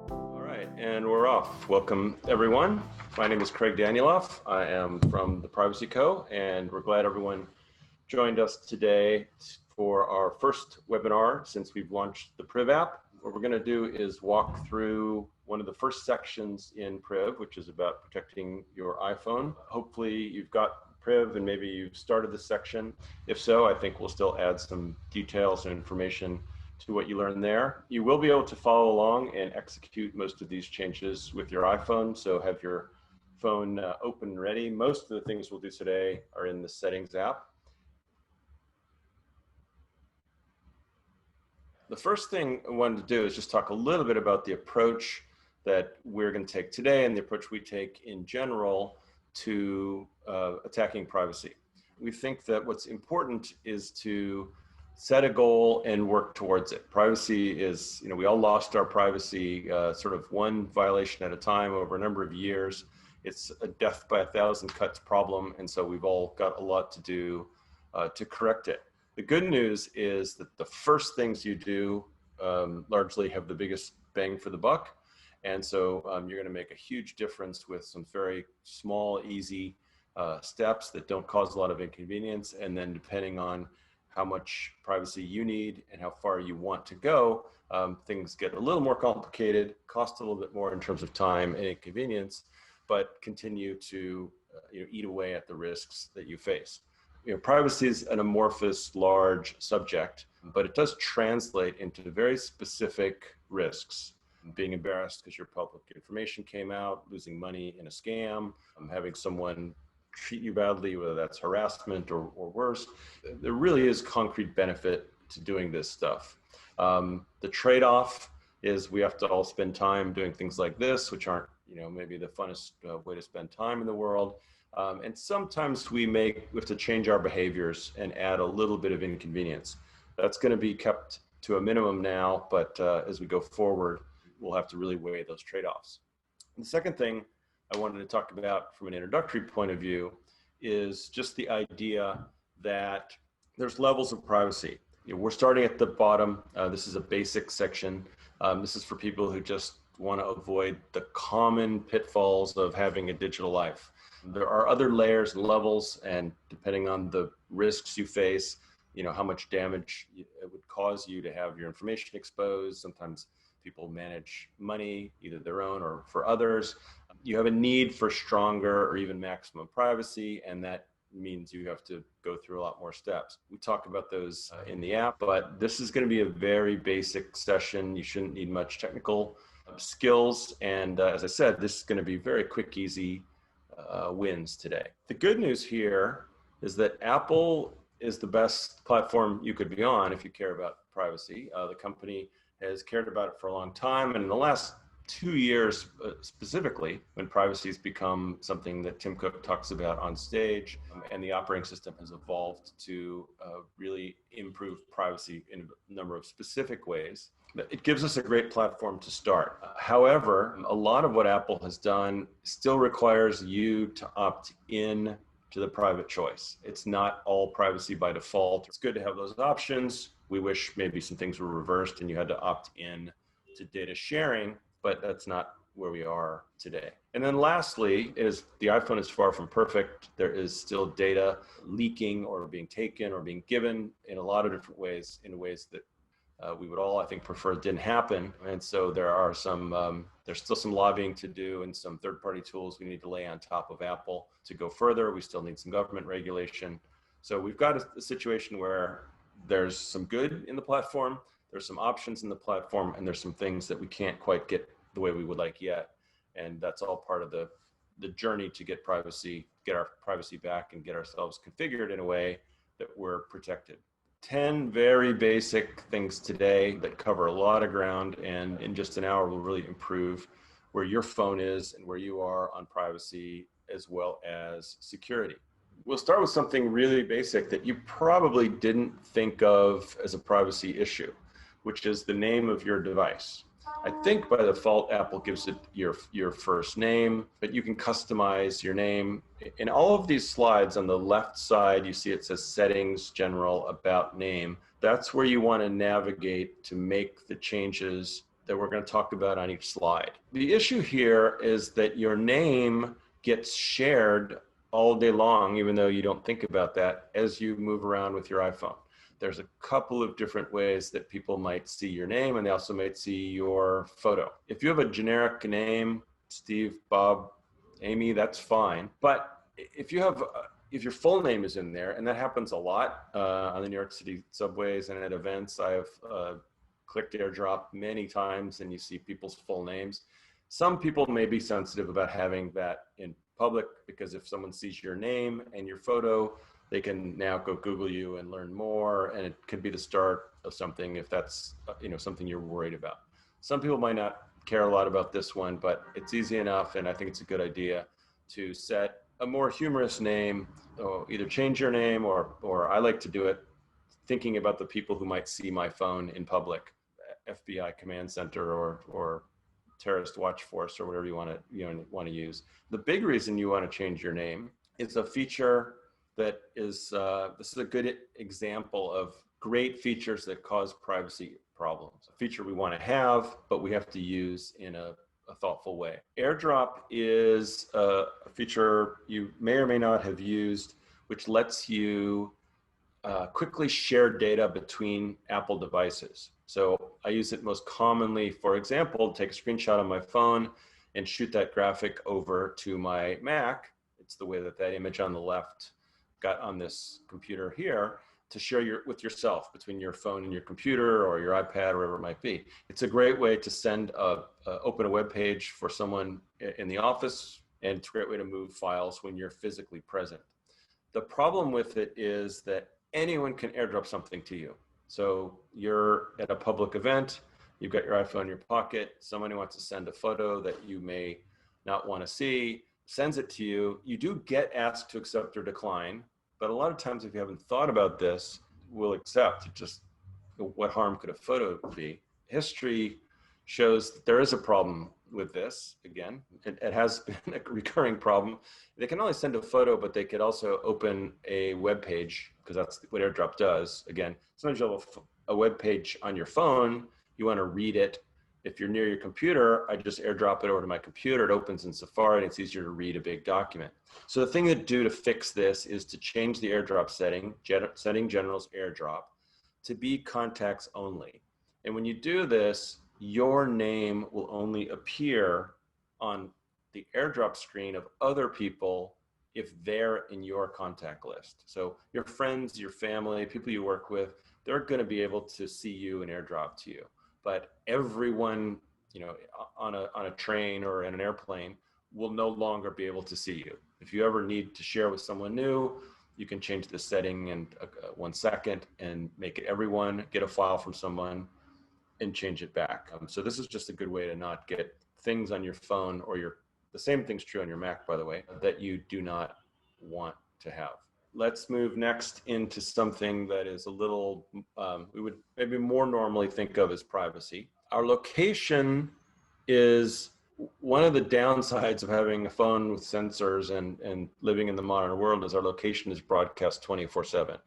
All right, and we're off. Welcome, everyone. My name is Craig Danieloff. I am from the Privacy Co., and we're glad everyone joined us today for our first webinar since we've launched the Priiv App. What we're going to do is walk through one of the first sections in Priiv, which is about protecting your iPhone. Hopefully you've got Priiv and maybe you've started this section. If so, I think we'll still add some details and information to what you learn there. You will be able to follow along and execute most of these changes with your iPhone, so have your phone open and ready. Most of the things we'll do today are in the Settings app. The first thing I wanted to do is just talk a little bit about the approach that we're going to take today and the approach we take in general to attacking privacy. We think that what's important is to set a goal and work towards it. Privacy is, we all lost our privacy sort of one violation at a time over a number of years. It's a death by 1,000 cuts problem, and so we've all got a lot to do to correct it. The good news is that the first things you do largely have the biggest bang for the buck. And so you're going to make a huge difference with some very small, easy steps that don't cause a lot of inconvenience. And then depending on how much privacy you need and how far you want to go, things get a little more complicated, cost a little bit more in terms of time and inconvenience, but continue to eat away at the risks that you face. Privacy is an amorphous, large subject, but it does translate into very specific risks. Being embarrassed because your public information came out, losing money in a scam, having someone treat you badly, whether that's harassment or worse. There really is concrete benefit to doing this stuff. The trade-off is we have to all spend time doing things like this, which aren't maybe the funnest way to spend time in the world. And sometimes we have to change our behaviors and add a little bit of inconvenience. That's going to be kept to a minimum now, but as we go forward, we'll have to really weigh those trade-offs. The second thing I wanted to talk about from an introductory point of view is just the idea that there's levels of privacy. We're starting at the bottom. This is a basic section. This is for people who just want to avoid the common pitfalls of having a digital life. There are other layers and levels, and depending on the risks you face, how much damage it would cause you to have your information exposed. Sometimes people manage money, either their own or for others. You have a need for stronger or even maximum privacy, and that means you have to go through a lot more steps. We talk about those in the app, but this is going to be a very basic session. You shouldn't need much technical skills. And as I said, this is going to be very quick, easy wins today. The good news here is that Apple is the best platform you could be on if you care about privacy. The company has cared about it for a long time, and in the last 2 years specifically, when privacy has become something that Tim Cook talks about on stage, and the operating system has evolved to really improve privacy in a number of specific ways, it gives us a great platform to start. However, a lot of what Apple has done still requires you to opt in to the private choice. It's not all privacy by default. It's good to have those options. We wish maybe some things were reversed and you had to opt in to data sharing, but that's not where we are today. And then lastly is the iPhone is far from perfect. There is still data leaking or being taken or being given in a lot of different ways, in ways that we would all, I think, prefer it didn't happen. And so there are there's still some lobbying to do and some third-party tools we need to lay on top of Apple to go further. We still need some government regulation. So we've got a situation where there's some good in the platform, there's some options in the platform, and there's some things that we can't quite get the way we would like yet. And that's all part of the journey to get our privacy back and get ourselves configured in a way that we're protected. 10 very basic things today that cover a lot of ground, and in just an hour will really improve where your phone is and where you are on privacy as well as security. We'll start with something really basic that you probably didn't think of as a privacy issue, which is the name of your device. I think by default, Apple gives it your first name, but you can customize your name. In all of these slides on the left side, you see it says Settings, General, About Name. That's where you want to navigate to make the changes that we're going to talk about on each slide. The issue here is that your name gets shared all day long, even though you don't think about that, as you move around with your iPhone. There's a couple of different ways that people might see your name, and they also might see your photo. If you have a generic name, Steve, Bob, Amy, that's fine. But if you have, if your full name is in there, and that happens a lot on the New York City subways and at events, I have clicked AirDrop many times, and you see people's full names. Some people may be sensitive about having that in public, because if someone sees your name and your photo, they can now go Google you and learn more, and it could be the start of something if that's something you're worried about. Some people might not care a lot about this one, but it's easy enough, and I think it's a good idea to set a more humorous name, or either change your name, or I like to do it thinking about the people who might see my phone in public, FBI command center or terrorist watch force, or whatever you want to use. The big reason you want to change your name is a feature that is, this is a good example of great features that cause privacy problems. A feature we want to have, but we have to use in a thoughtful way. AirDrop is a feature you may or may not have used, which lets you quickly share data between Apple devices. So I use it most commonly, for example, take a screenshot on my phone and shoot that graphic over to my Mac. It's the way that that image on the left got on this computer here, to share with yourself between your phone and your computer or your iPad, or wherever it might be. It's a great way to open a web page for someone in the office, and it's a great way to move files when you're physically present. The problem with it is that anyone can AirDrop something to you. So you're at a public event, you've got your iPhone in your pocket, someone who wants to send a photo that you may not want to see, sends it to you. You do get asked to accept or decline, but a lot of times if you haven't thought about this, we'll accept. Just what harm could a photo be? History shows that there is a problem with this. Again, it has been a recurring problem. They can only send a photo, but they could also open a web page, because that's what AirDrop does. Again, sometimes you have a web page on your phone, you want to read it. If you're near your computer, I just AirDrop it over to my computer. It opens in Safari, and it's easier to read a big document. So the thing to do to fix this is to change the AirDrop setting general's AirDrop, to be contacts only. And when you do this, your name will only appear on the AirDrop screen of other people if they're in your contact list. So your friends, your family, people you work with, they're going to be able to see you and AirDrop to you. But everyone, on a train or in an airplane, will no longer be able to see you. If you ever need to share with someone new, you can change the setting in 1 second and make it everyone, get a file from someone, and change it back. So this is just a good way to not get things on your phone, or the same thing's true on your Mac, by the way, that you do not want to have. Let's move next into something that is a little, we would maybe more normally think of as privacy. Our location is one of the downsides of having a phone with sensors and living in the modern world, is our location is broadcast 24/7.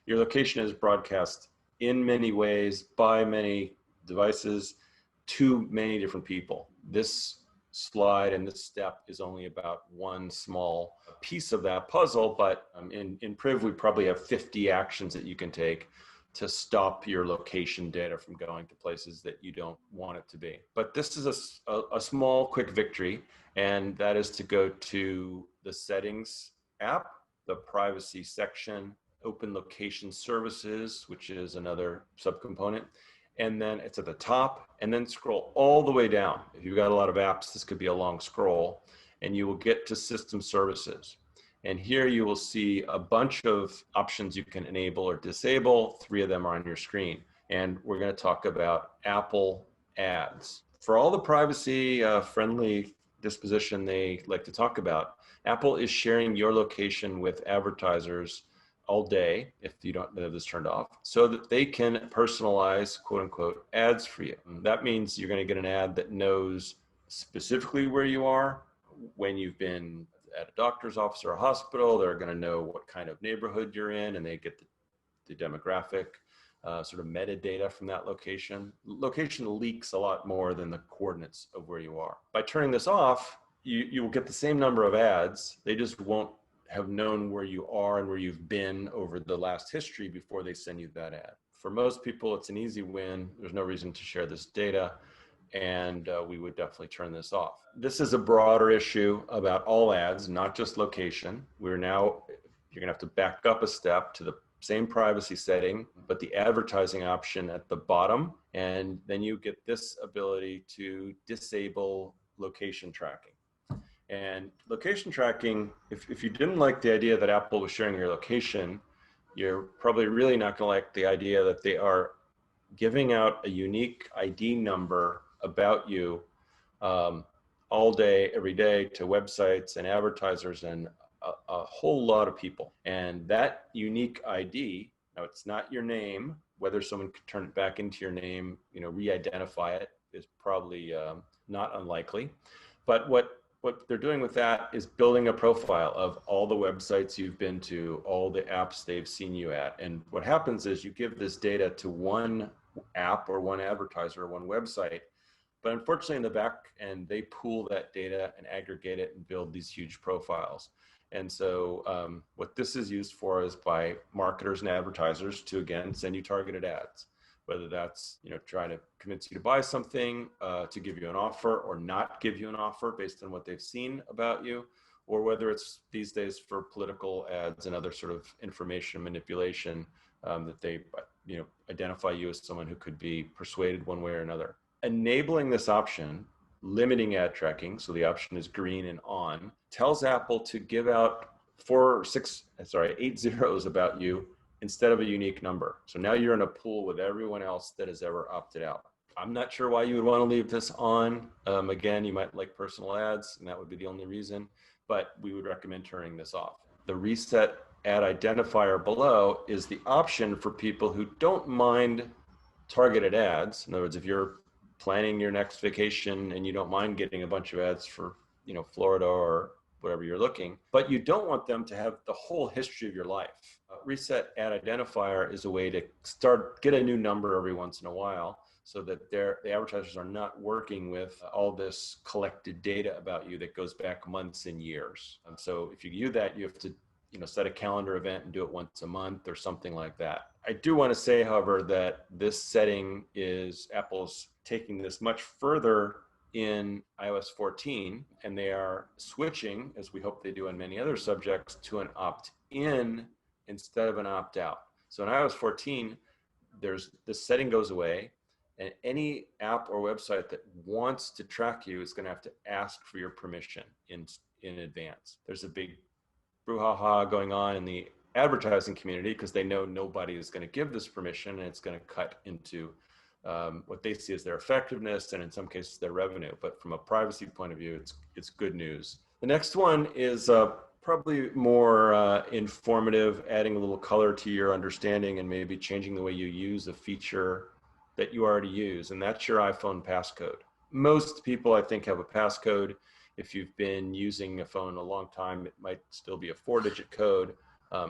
Your location is broadcast in many ways by many devices to many different people. This slide and this step is only about one small piece of that puzzle, but in Priiv, we probably have 50 actions that you can take to stop your location data from going to places that you don't want it to be. But this is a small, quick victory, and that is to go to the Settings app, the Privacy section, Open Location Services, which is another subcomponent, and then it's at the top, and then scroll all the way down. If you've got a lot of apps, this could be a long scroll, and you will get to System Services. And here you will see a bunch of options you can enable or disable. 3 of them are on your screen. And we're going to talk about Apple ads. For all the privacy friendly disposition they like to talk about, Apple is sharing your location with advertisers all day if you don't have this turned off, so that they can personalize, quote unquote, ads for you. And that means you're going to get an ad that knows specifically where you are, when you've been at a doctor's office or a hospital. They're going to know what kind of neighborhood you're in, and they get the demographic sort of metadata from that location. Location leaks a lot more than the coordinates of where you are. By turning this off, you will get the same number of ads. They just won't have known where you are and where you've been over the last history before they send you that ad. For most people, it's an easy win. There's no reason to share this data, and we would definitely turn this off. This is a broader issue about all ads, not just location. You're gonna have to back up a step to the same privacy setting, but the advertising option at the bottom, and then you get this ability to disable location tracking. And location tracking, if you didn't like the idea that Apple was sharing your location, you're probably really not going to like the idea that they are giving out a unique ID number about you all day, every day, to websites and advertisers and a whole lot of people. And that unique ID, now it's not your name. Whether someone could turn it back into your name, re-identify it, is probably not unlikely. But what they're doing with that is building a profile of all the websites you've been to, all the apps they've seen you at. And what happens is you give this data to one app or one advertiser or one website, but unfortunately in the back end, they pool that data and aggregate it and build these huge profiles. And so what this is used for is by marketers and advertisers to, again, send you targeted ads, whether that's trying to convince you to buy something, to give you an offer or not give you an offer based on what they've seen about you, or whether it's these days for political ads and other sort of information manipulation, that they identify you as someone who could be persuaded one way or another. Enabling this option, limiting ad tracking, so the option is green and on, tells Apple to give out 8 zeros about you instead of a unique number. So now you're in a pool with everyone else that has ever opted out. I'm not sure why you would want to leave this on. Again, you might like personal ads, and that would be the only reason, but we would recommend turning this off. The reset ad identifier below is the option for people who don't mind targeted ads. In other words, if you're planning your next vacation and you don't mind getting a bunch of ads for Florida or wherever you're looking, but you don't want them to have the whole history of your life. Reset ad identifier is a way to get a new number every once in a while, so that the advertisers are not working with all this collected data about you that goes back months and years. And so if you do that, you have to set a calendar event and do it once a month or something like that. I do want to say, however, that this setting Apple's taking this much further in iOS 14, and they are switching, as we hope they do on many other subjects, to an opt-in instead of an opt-out. So in iOS 14, this setting goes away, and any app or website that wants to track you is going to have to ask for your permission in advance. There's a big brouhaha going on in the advertising community because they know nobody is going to give this permission, and it's going to cut into what they see as their effectiveness and in some cases their revenue. But from a privacy point of view, it's good news. The next one is probably more informative, adding a little color to your understanding and maybe changing the way you use a feature that you already use, and that's your iPhone passcode. Most people, I think, have a passcode. If you've been using a phone a long time, it might still be a 4-digit code.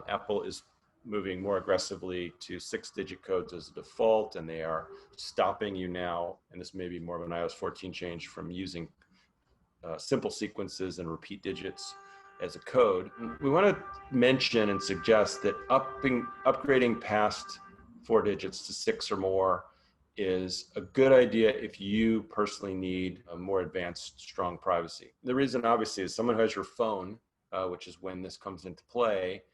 Apple is moving more aggressively to 6-digit codes as a default, and they are stopping you now, and this may be more of an iOS 14 change, from using simple sequences and repeat digits as a code. We want to mention and suggest that upgrading past 4 digits to 6 or more is a good idea if you personally need a more advanced, strong privacy. The reason, obviously, is someone who has your phone, which is when this comes into play,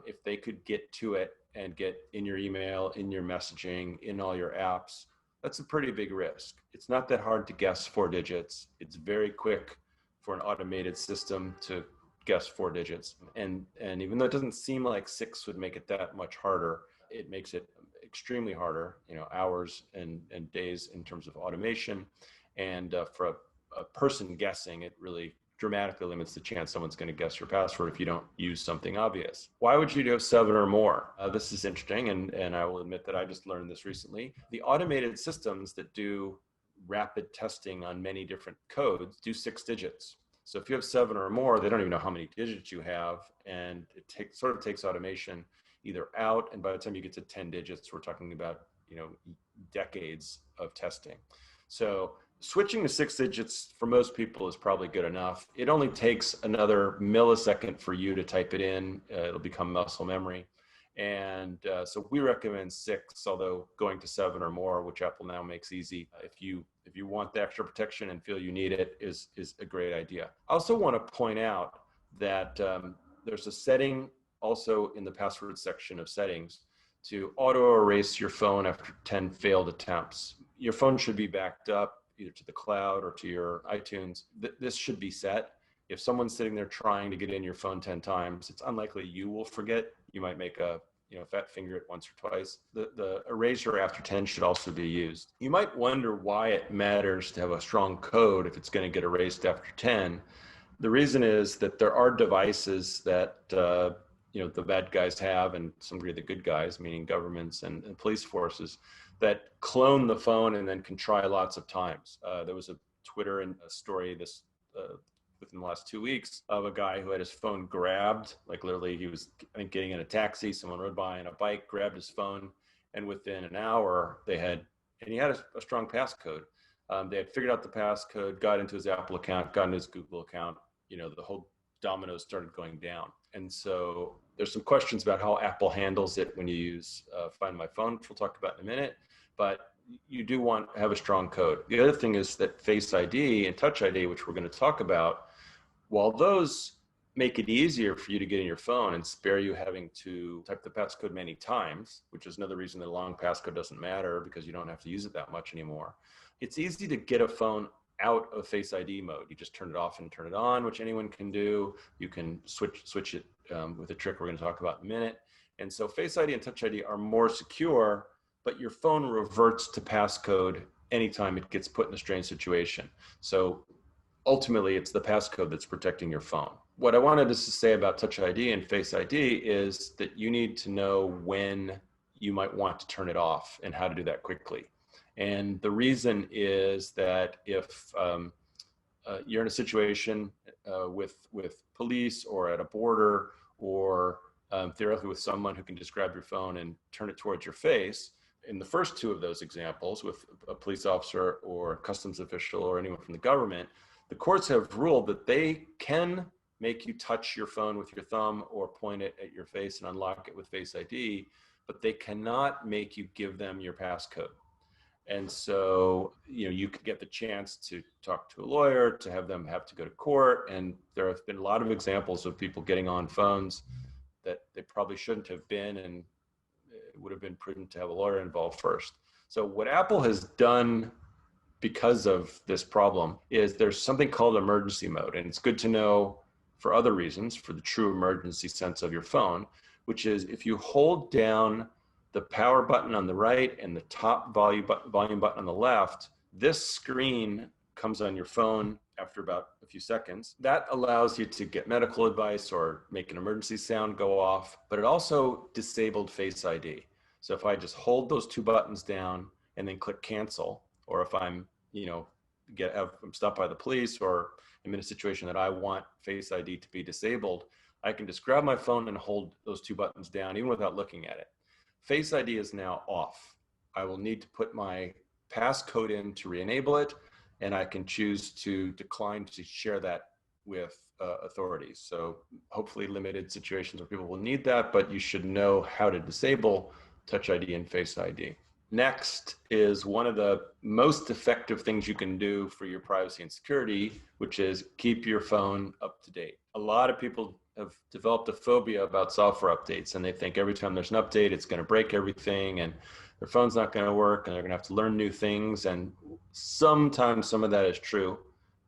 if they could get to it and get in your email, in your messaging, in all your apps, that's a pretty big risk. It's not that hard to guess 4 digits. It's very quick for an automated system to guess 4 digits. And even though it doesn't seem like 6 would make it that much harder, it makes it extremely harder, hours and days in terms of automation. And for a person guessing, it really dramatically limits the chance someone's going to guess your password if you don't use something obvious. Why would you do 7 or more? This is interesting, and I will admit that I just learned this recently. The automated systems that do rapid testing on many different codes do 6 digits. So if you have 7 or more, they don't even know how many digits you have, and it sort of takes automation either out, and by the time you get to 10 digits, we're talking about decades of testing. So switching to 6 digits for most people is probably good enough. It only takes another millisecond for you to type it in. It'll become muscle memory. And so we recommend 6, although going to 7 or more, which Apple now makes easy, if you want the extra protection and feel you need it, is a great idea. I also want to point out that there's a setting also in the password section of settings to auto erase your phone after 10 failed attempts. Your phone should be backed up either to the cloud or to your iTunes. This should be set. If someone's sitting there trying to get in your phone 10 times, it's unlikely you will forget. You might make a fat finger it once or twice. The eraser after 10 should also be used. You might wonder why it matters to have a strong code if it's going to get erased after 10. The reason is that there are devices that the bad guys have, and some degree the good guys, meaning governments and police forces, that clone the phone and then can try lots of times. There was a Twitter and a story within the last 2 weeks of a guy who had his phone grabbed, like literally he was, I think, getting in a taxi, someone rode by on a bike, grabbed his phone, and within an hour he had a strong passcode. They had figured out the passcode, got into his Apple account, got into his Google account, the whole dominoes started going down. And so there's some questions about how Apple handles it when you use Find My Phone, which we'll talk about in a minute, but you do want to have a strong code. The other thing is that Face ID and Touch ID, which we're going to talk about, while those make it easier for you to get in your phone and spare you having to type the passcode many times, which is another reason that a long passcode doesn't matter because you don't have to use it that much anymore. It's easy to get a phone out of Face ID mode. You just turn it off and turn it on, which anyone can do. You can switch it with a trick we're going to talk about in a minute. And so Face ID and Touch ID are more secure, but your phone reverts to passcode anytime it gets put in a strange situation. So ultimately, it's the passcode that's protecting your phone. What I wanted to say about Touch ID and Face ID is that you need to know when you might want to turn it off and how to do that quickly. And the reason is that if you're in a situation with police or at a border or theoretically with someone who can just grab your phone and turn it towards your face, in the first 2 of those examples with a police officer or a customs official or anyone from the government, the courts have ruled that they can make you touch your phone with your thumb or point it at your face and unlock it with Face ID, but they cannot make you give them your passcode. And so, you could get the chance to talk to a lawyer, to have them have to go to court. And there have been a lot of examples of people getting on phones that they probably shouldn't have been, and it would have been prudent to have a lawyer involved first. So what Apple has done because of this problem is there's something called emergency mode. And it's good to know for other reasons, for the true emergency sense of your phone, which is if you hold down the power button on the right and the top volume button on the left, this screen comes on your phone after about a few seconds. That allows you to get medical advice or make an emergency sound go off, but it also disabled Face ID. So if I just hold those 2 buttons down and then click cancel, or if I'm, I'm stopped by the police or I'm in a situation that I want Face ID to be disabled, I can just grab my phone and hold those 2 buttons down even without looking at it. Face ID is now off. I will need to put my passcode in to re-enable it, and I can choose to decline to share that with authorities. So hopefully limited situations where people will need that, but you should know how to disable Touch ID and Face ID. Next is one of the most effective things you can do for your privacy and security, which is keep your phone up to date. A lot of people have developed a phobia about software updates, and they think every time there's an update, it's going to break everything and their phone's not going to work and they're going to have to learn new things. And sometimes some of that is true,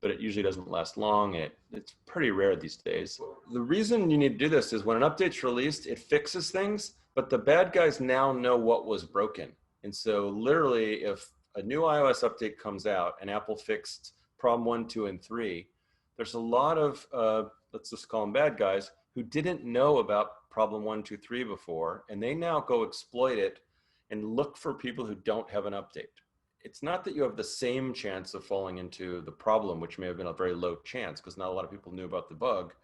but it usually doesn't last long. And it's pretty rare these days. The reason you need to do this is when an update's released, it fixes things, but the bad guys now know what was broken. And so literally, if a new iOS update comes out and Apple fixed problem 1, 2, and 3, There's a lot of, let's just call them bad guys, who didn't know about problem 1, 2, 3 before, and they now go exploit it and look for people who don't have an update. It's not that you have the same chance of falling into the problem, which may have been a very low chance because not a lot of people knew about the bug.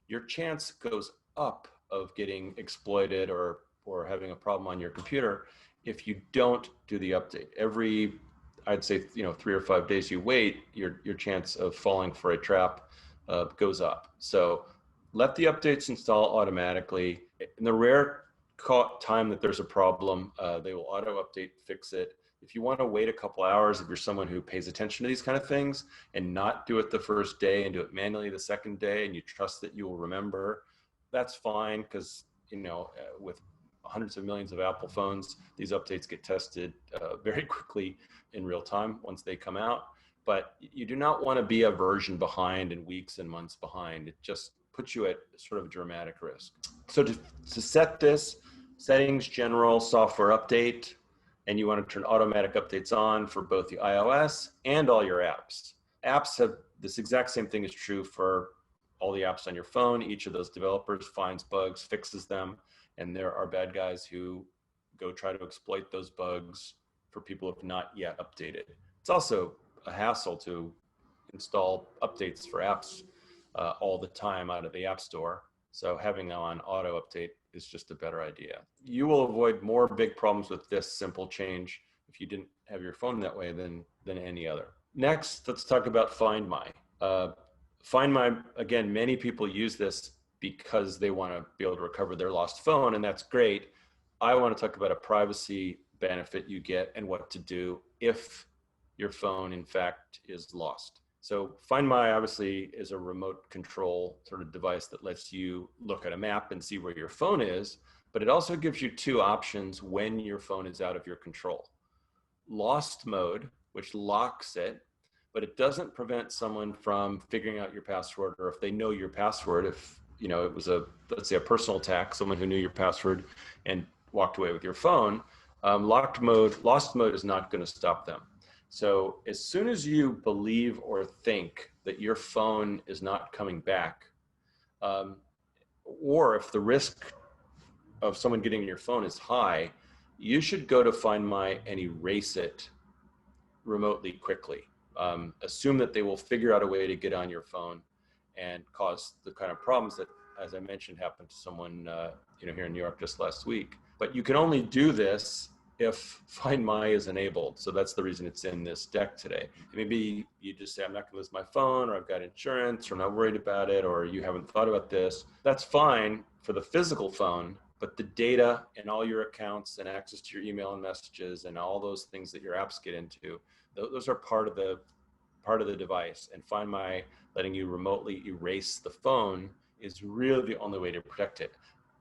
Your chance goes up of getting exploited or having a problem on your computer if you don't do the update. Every, I'd say, 3 or 5 days you wait, your chance of falling for a trap goes up. So let the updates install automatically. In the rare time that there's a problem, they will auto update, fix it. If you want to wait a couple hours, if you're someone who pays attention to these kind of things and not do it the first day and do it manually the second day, and you trust that you will remember, that's fine, because with hundreds of millions of Apple phones, these updates get tested very quickly in real time once they come out. But you do not want to be a version behind and weeks and months behind. It just puts you at sort of a dramatic risk. So to set this, settings, general, software update, and you want to turn automatic updates on for both the iOS and all your apps. Apps have this exact same thing is true for all the apps on your phone. Each of those developers finds bugs, fixes them, and there are bad guys who go try to exploit those bugs for people who have not yet updated. It's also a hassle to install updates for apps all the time out of the App Store. So having them on auto update is just a better idea. You will avoid more big problems with this simple change if you didn't have your phone that way than any other. Next, let's talk about Find My. Find My, again, many people use this because they want to be able to recover their lost phone, and that's great. I want to talk about a privacy benefit you get and what to do if your phone, in fact, is lost. So Find My obviously is a remote control sort of device that lets you look at a map and see where your phone is, but it also gives you 2 options when your phone is out of your control. Lost mode, which locks it, but it doesn't prevent someone from figuring out your password, or if they know your password, if it was let's say a personal attack, someone who knew your password and walked away with your phone, lost mode is not going to stop them. So as soon as you believe or think that your phone is not coming back, or if the risk of someone getting your phone is high, you should go to Find My and erase it remotely quickly. Assume that they will figure out a way to get on your phone and cause the kind of problems that, as I mentioned, happened to someone here in New York just last week. But you can only do this if Find My is enabled. So that's the reason it's in this deck today. Maybe you just say, I'm not gonna lose my phone, or I've got insurance, or I'm not worried about it, or you haven't thought about this. That's fine for the physical phone, but the data and all your accounts and access to your email and messages and all those things that your apps get into, those are part of the device. And Find My letting you remotely erase the phone is really the only way to protect it.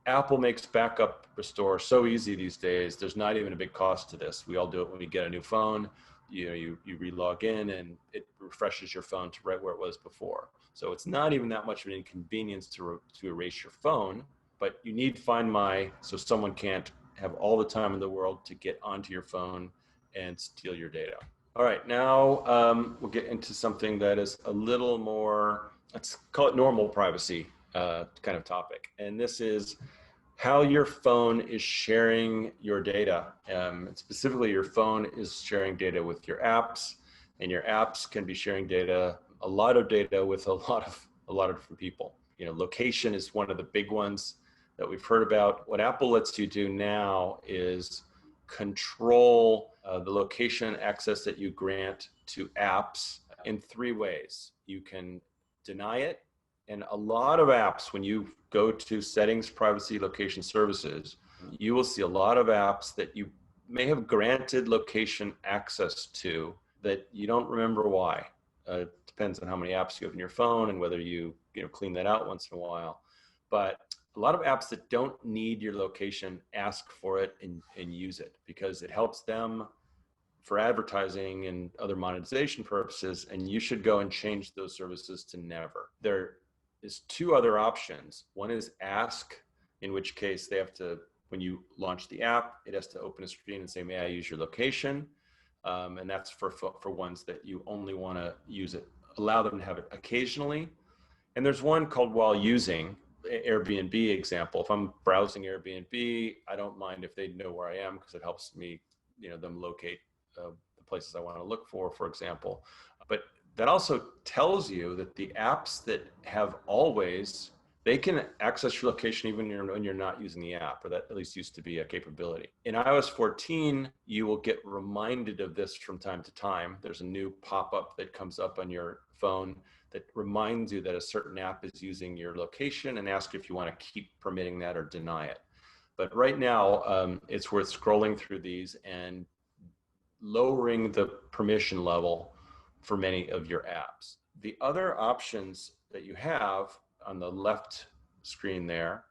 Apple makes backup restore so easy these days. There's not even a big cost to this. We all do it when we get a new phone. You re-log in and it refreshes your phone to right where it was before. So it's not even that much of an inconvenience to erase your phone, but you need Find My so someone can't have all the time in the world to get onto your phone and steal your data. All right, now we'll get into something that is a little more, let's call it normal privacy kind of topic. And this is how your phone is sharing your data. Specifically, your phone is sharing data with your apps, and your apps can be sharing data, a lot of data with a lot of different people. Location is one of the big ones that we've heard about. What Apple lets you do now is control the location access that you grant to apps in 3 ways. You can deny it, and a lot of apps, when you go to settings, privacy, location services, you will see a lot of apps that you may have granted location access to that you don't remember why. It depends on how many apps you have in your phone and whether you clean that out once in a while. But a lot of apps that don't need your location ask for it and use it because it helps them for advertising and other monetization purposes, and you should go and change those services to never. There is 2 other options. One is ask, in which case they have to, when you launch the app, it has to open a screen and say, may I use your location? And that's for ones that you only want to use it, allow them to have it occasionally, And there's one called while using, Airbnb example. If I'm browsing Airbnb, I don't mind if they know where I am because it helps me, them locate the places I want to look for example. But that also tells you that the apps that have always, they can access your location even when you're not using the app, or that at least used to be a capability. In iOS 14, you will get reminded of this from time to time. There's a new pop-up that comes up on your phone that reminds you that a certain app is using your location and ask if you want to keep permitting that or deny it. But right now, it's worth scrolling through these and lowering the permission level for many of your apps. The other options that you have on the left screen there,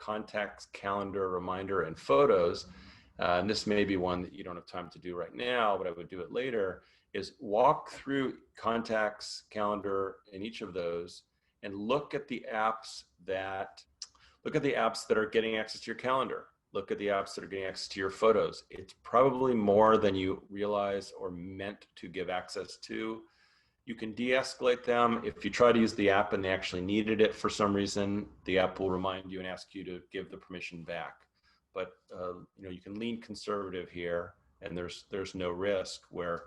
contacts, calendar, reminder, and photos, and this may be one that you don't have time to do right now, but I would do it later, is walk through contacts, calendar, and each of those, and look at the apps that are getting access to your calendar. Look at the apps that are getting access to your photos. It's probably more than you realize or meant to give access to. You can de-escalate them. If you try to use the app and they actually needed it for some reason, the app will remind you and ask you to give the permission back. But you can lean conservative here, and there's no risk where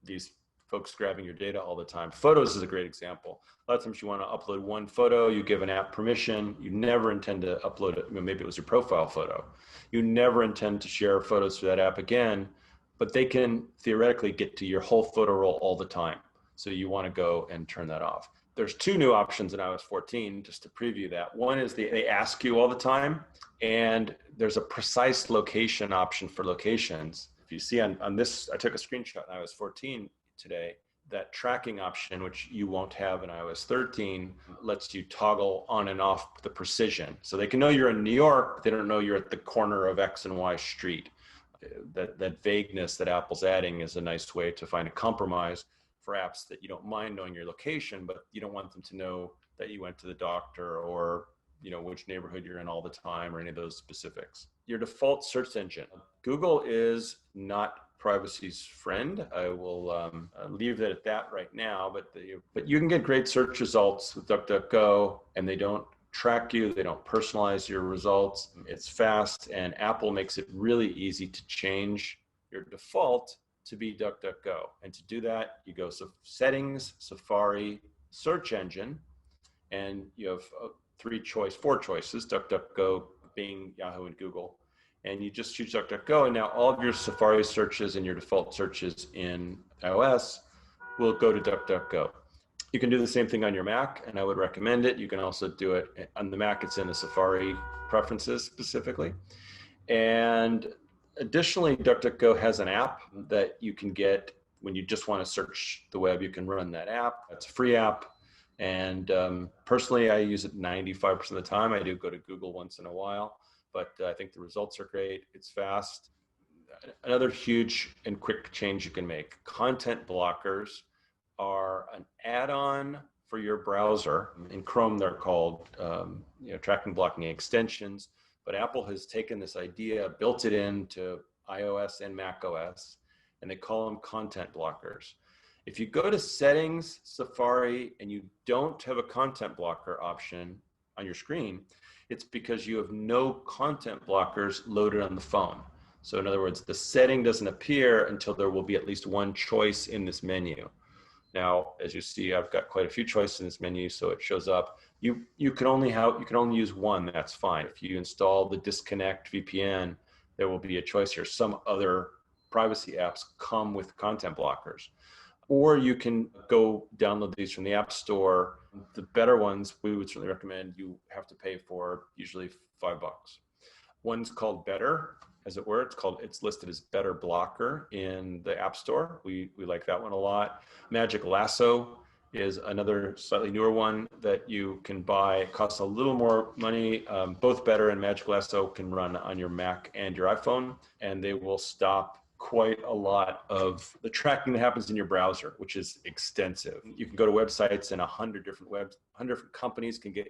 these folks grabbing your data all the time. Photos is a great example. A lot of times you want to upload one photo, you give an app permission, you never intend to upload it. Maybe it was your profile photo. You never intend to share photos through that app again, but they can theoretically get to your whole photo roll all the time. So you want to go and turn that off. There's two new options in iOS 14, just to preview that. One is they ask you all the time, and there's a precise location option for locations. If you see on this, I took a screenshot in iOS 14 today. That tracking option, which you won't have in iOS 13, lets you toggle on and off the precision. So they can know you're in New York, but they don't know you're at the corner of X and Y street. That vagueness that Apple's adding is a nice way to find a compromise for apps that you don't mind knowing your location, but you don't want them to know that you went to the doctor or which neighborhood you're in all the time or any of those specifics. Your default search engine. Google is not privacy's friend. I will leave it at that right now, but you can get great search results with DuckDuckGo, and they don't track you, they don't personalize your results. It's fast, and Apple makes it really easy to change your default to be DuckDuckGo. And to do that, you go Settings, Safari, Search Engine, and you have four choices: DuckDuckGo, Bing, Yahoo, and Google. And you just choose DuckDuckGo, and now all of your Safari searches and your default searches in iOS will go to DuckDuckGo. You can do the same thing on your Mac, and I would recommend it. You can also do it on the Mac. It's in the Safari preferences specifically. And additionally, DuckDuckGo has an app that you can get when you just want to search the web. You can run that app. It's a free app. And personally, I use it 95% of the time. I do go to Google once in a while, but I think the results are great. It's fast. Another huge and quick change you can make: content blockers are an add-on for your browser. In Chrome, they're called tracking blocking extensions. But Apple has taken this idea, built it into iOS and macOS, and they call them content blockers. If you go to Settings, Safari, and you don't have a content blocker option on your screen, it's because you have no content blockers loaded on the phone. So in other words, the setting doesn't appear until there will be at least one choice in this menu. Now, as you see, I've got quite a few choices in this menu, so it shows up. You can only use one. That's fine. If you install the Disconnect VPN, there will be a choice here. Some other privacy apps come with content blockers, or you can go download these from the App Store. The better ones, we would certainly recommend you have to pay for, usually $5. One's called Better, as it were. It's listed as Better Blocker in the App Store. We like that one a lot. Magic Lasso is another slightly newer one that you can buy. It costs a little more money. Both Better and Magic Lasso can run on your Mac and your iPhone, and they will stop quite a lot of the tracking that happens in your browser, which is extensive. You can go to websites, and 100 different companies can get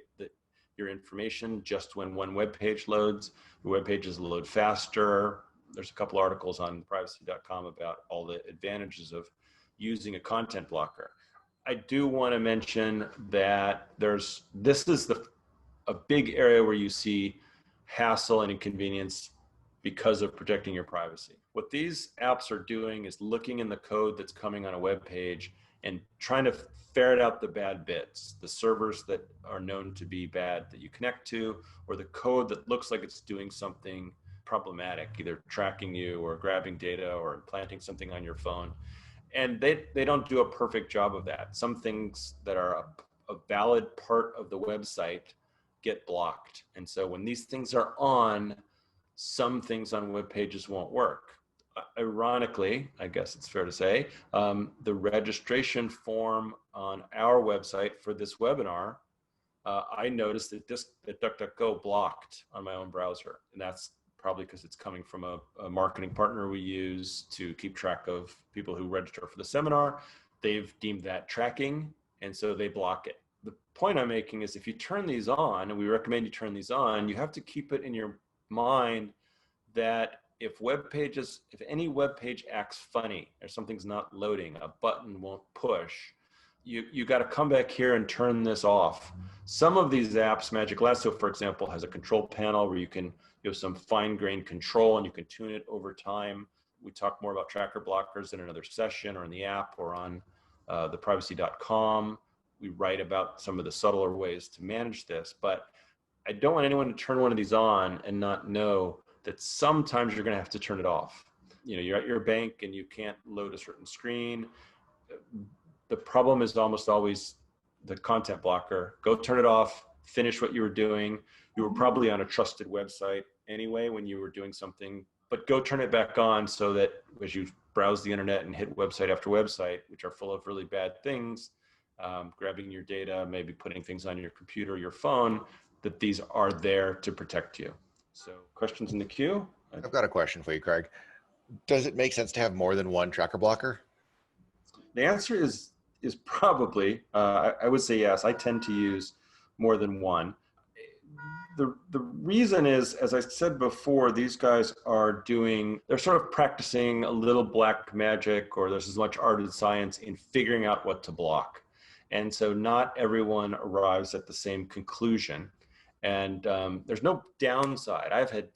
your information just when one web page loads. The web pages load faster. There's a couple articles on privacy.com about all the advantages of using a content blocker. I do want to mention that this is a big area where you see hassle and inconvenience because of protecting your privacy. What these apps are doing is looking in the code that's coming on a web page and trying to ferret out the bad bits, the servers that are known to be bad that you connect to, or the code that looks like it's doing something problematic, either tracking you or grabbing data or implanting something on your phone. And they don't do a perfect job of that. Some things that are a valid part of the website get blocked. And so when these things are on, some things on web pages won't work. Ironically, I guess it's fair to say, the registration form on our website for this webinar, I noticed that DuckDuckGo blocked on my own browser. And that's probably because it's coming from a marketing partner we use to keep track of people who register for the seminar. They've deemed that tracking, and so they block it. The point I'm making is if you turn these on, and we recommend you turn these on, you have to keep it in your mind that if any web page acts funny or something's not loading, a button won't push, you got to come back here and turn this off. Some of these apps, Magic Lasso, for example, has a control panel where you have some fine-grained control and you can tune it over time. We talk more about tracker blockers in another session or in the app or on the privacy.com. We write about some of the subtler ways to manage this, but I don't want anyone to turn one of these on and not know that sometimes you're going to have to turn it off. You're at your bank and you can't load a certain screen. The problem is almost always the content blocker. Go turn it off, finish what you were doing. You were probably on a trusted website anyway when you were doing something, but go turn it back on so that as you browse the internet and hit website after website, which are full of really bad things, grabbing your data, maybe putting things on your computer or your phone, that these are there to protect you. So questions in the queue? I've got a question for you, Craig. Does it make sense to have more than one tracker blocker? The answer is probably, I would say yes. I tend to use more than one. The reason is, as I said before, these guys they're sort of practicing a little black magic, or there's as much art as science in figuring out what to block. And so not everyone arrives at the same conclusion. And there's no downside. I've had,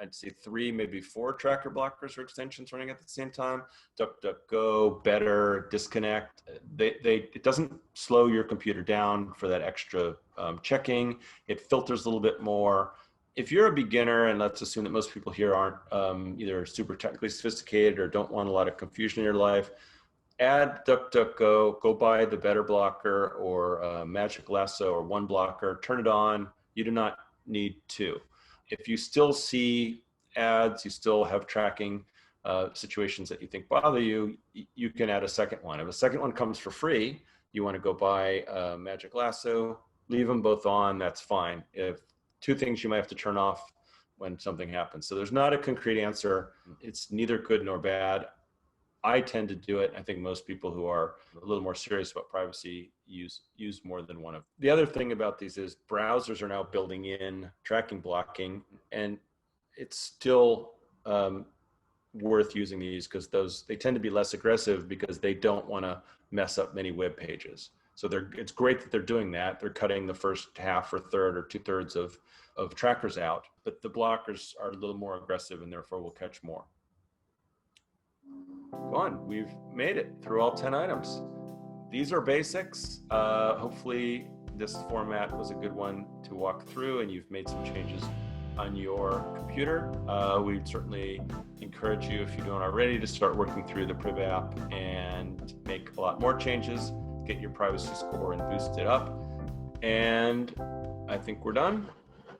I'd say 3, maybe 4 tracker blockers or extensions running at the same time. DuckDuckGo, Better, Disconnect. It doesn't slow your computer down for that extra checking. It filters a little bit more. If you're a beginner, and let's assume that most people here aren't either super technically sophisticated or don't want a lot of confusion in your life, add DuckDuckGo, go buy the Better blocker or Magic Lasso or One Blocker, turn it on. You do not need 2. If you still see ads, you still have tracking situations that you think bother you, you can add a second one. If a second one comes for free, you want to go buy Magic Lasso, leave them both on, that's fine. If 2 things you might have to turn off when something happens. So there's not a concrete answer. It's neither good nor bad. I tend to do it. I think most people who are a little more serious about privacy use more than one of them. The other thing about these is browsers are now building in tracking blocking, and it's still worth using these because they tend to be less aggressive because they don't want to mess up many web pages. So it's great that they're doing that. They're cutting the first half or third or 2/3 of trackers out, but the blockers are a little more aggressive and therefore will catch more. Go on, we've made it through all 10 items. These are basics. Hopefully this format was a good one to walk through and you've made some changes on your computer. We'd certainly encourage you, if you don't already, to start working through the Priiv App and make a lot more changes, get your privacy score and boost it up. And I think we're done.